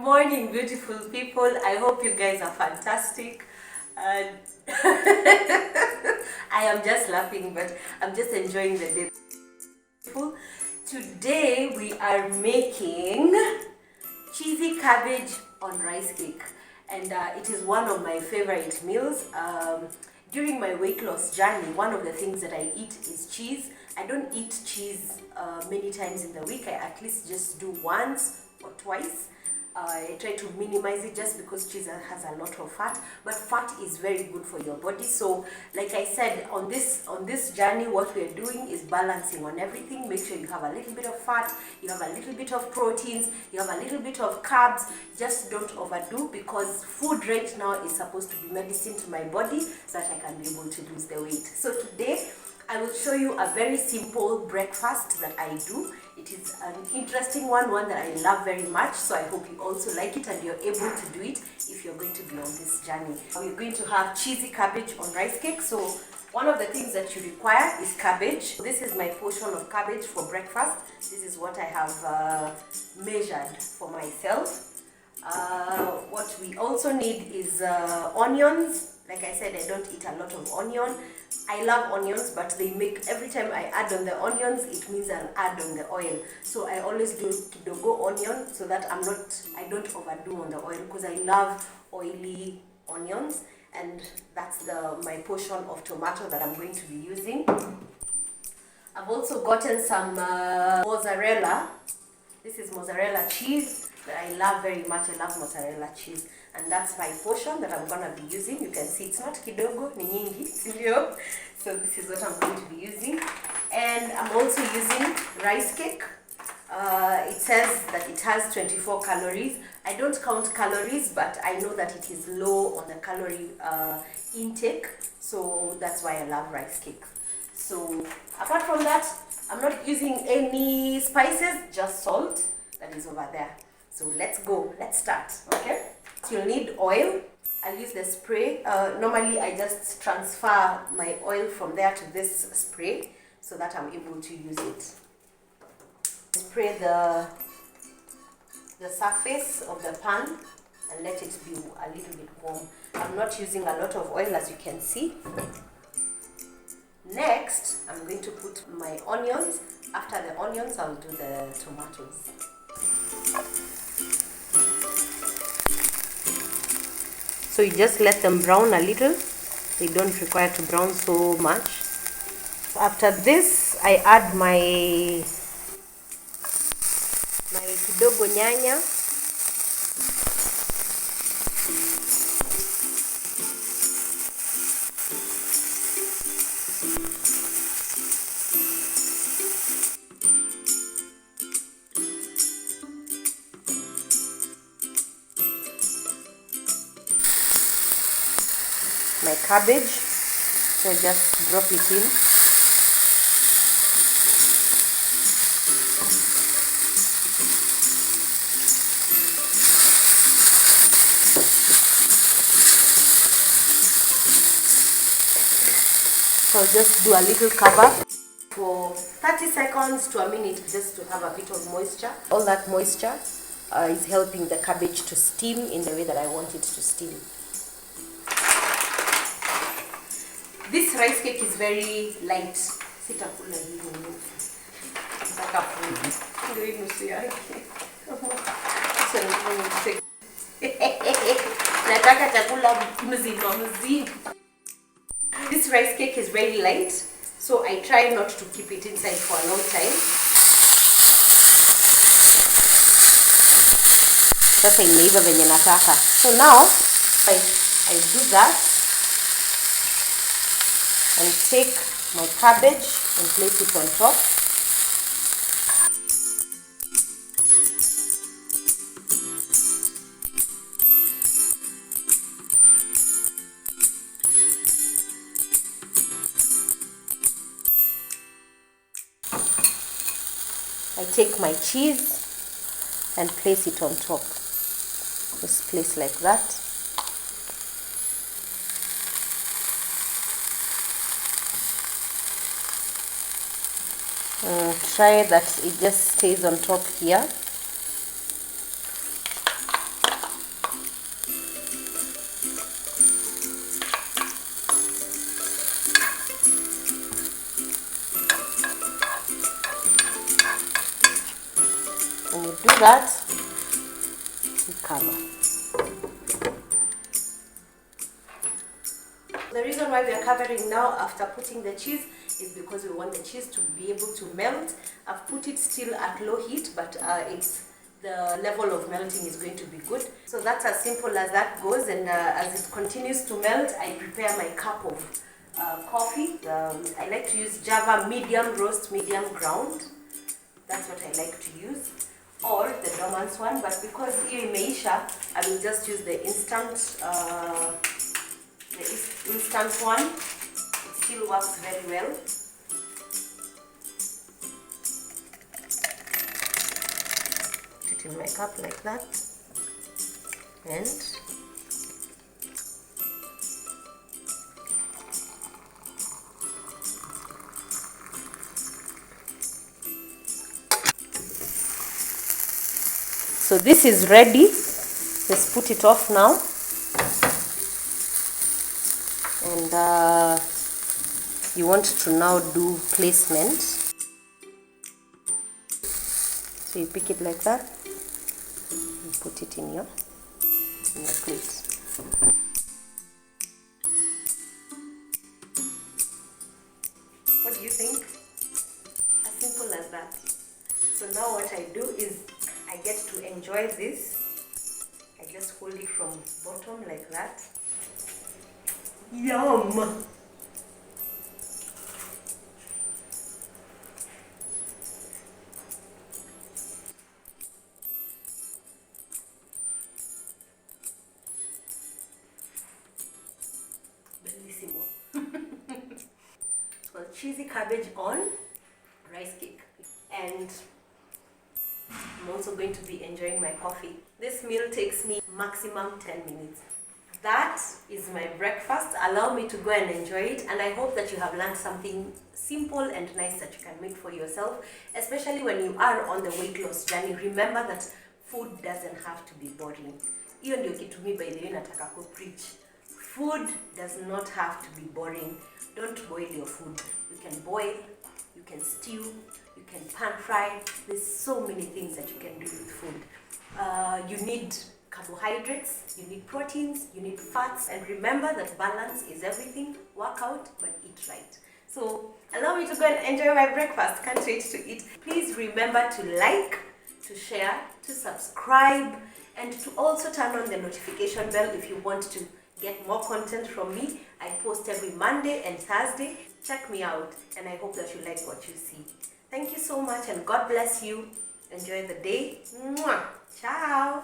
morning, beautiful people. I hope you guys are fantastic. And I am just laughing, but I'm just enjoying the day. Today we are making cheesy cabbage on rice cake, and it is one of my favorite meals. During my weight loss journey, one of the things that I eat is cheese. I don't eat cheese many times in the week. I at least just do once or twice. I try to minimize it just because cheese has a lot of fat, but fat is very good for your body. So like I said, on this journey, what we are doing is balancing on everything. Make sure you have a little bit of fat, you have a little bit of proteins, you have a little bit of carbs. Just don't overdo, because food right now is supposed to be medicine to my body so that I can be able to lose the weight. So today I will show you a very simple breakfast that I do. It is an interesting one that I love very much, so I hope you also like it and you're able to do it if you're going to be on this journey. We're going to have cheesy cabbage on rice cake. So one of the things that you require is cabbage. This is my portion of cabbage for breakfast. This is what I have measured for myself. What we also need is onions. Like I said, I don't eat a lot of onion. I love onions, but they make, every time I add on the onions, it means I'll add on the oil. So I always do kidogo onion so that I don't overdo on the oil, because I love oily onions. And that's my portion of tomato that I'm going to be using. I've also gotten some mozzarella. This is mozzarella cheese that I love very much. I love mozzarella cheese, and that's my portion that I'm gonna be using. You can see it's not kidogo, ni nyingi, sivyo? So this is what I'm going to be using. And I'm also using rice cake. It says that it has 24 calories. I don't count calories, but I know that it is low on the calorie intake, so that's why I love rice cake. So apart from that, I'm not using any spices, just salt that is over there. So let's go, let's start, okay? You'll need oil. I'll use the spray. Normally I just transfer my oil from there to this spray so that I'm able to use it. Spray the surface of the pan and let it be a little bit warm. I'm not using a lot of oil, as you can see. Next, I'm going to put my onions. After the onions, I'll do the tomatoes. So you just let them brown a little. They don't require to brown so much. After this, I add my kidogo nyanya. My cabbage, so just drop it in. So just do a little cover for 30 seconds to a minute, just to have a bit of moisture. All that moisture is helping the cabbage to steam in the way that I want it to steam. This rice cake is very light. Sitakula hivi nusu. Nataka full. Ndio hii nusu yake. Nataka chakula mzima. This rice cake is very light, so I try not to keep it inside for a long time. Sasa imeiva venye nataka. So now I do that. And take my cabbage and place it on top. I take my cheese and place it on top. Just place like that. Try that it just stays on top here. When you do that, you cover. The reason why we are covering now after putting the cheese is because we want the cheese to be able to melt. I've put it still at low heat, but the level of melting is going to be good. So that's as simple as that goes, and as it continues to melt, I prepare my cup of coffee. I like to use Java medium roast, medium ground. That's what I like to use, or the dormant one, but because here in Maisha, I will just use the instant one. It still works very well. Put it in my cup like that, and so this is ready. Let's put it off now. And you want to now do placement. So you pick it like that and put it in your plate. What do you think? As simple as that. So now what I do is I get to enjoy this. I just hold it from bottom like that. Yum! Bellissimo. Well, cheesy cabbage on rice cake. And I'm also going to be enjoying my coffee. This meal takes me maximum 10 minutes. That is my breakfast. Allow me to go and enjoy it, and I hope that you have learned something simple and nice that you can make for yourself, especially when you are on the weight loss journey. Remember that food doesn't have to be boring. Hiyo ndio kitu mimi by the way nataka ku preach. Food does not have to be boring. Don't boil your food. You can boil, you can stew, you can pan fry. There's so many things that you can do with food. You need carbohydrates, you need proteins, you need fats, and remember that balance is everything. Work out, but eat right. So allow me to go and enjoy my breakfast. Can't wait to eat. Please remember to like, to share, to subscribe, and to also turn on the notification bell if you want to get more content from me. I post every Monday and Thursday. Check me out, and I hope that you like what you see. Thank you so much, and God bless you. Enjoy the day. Mwah. Ciao.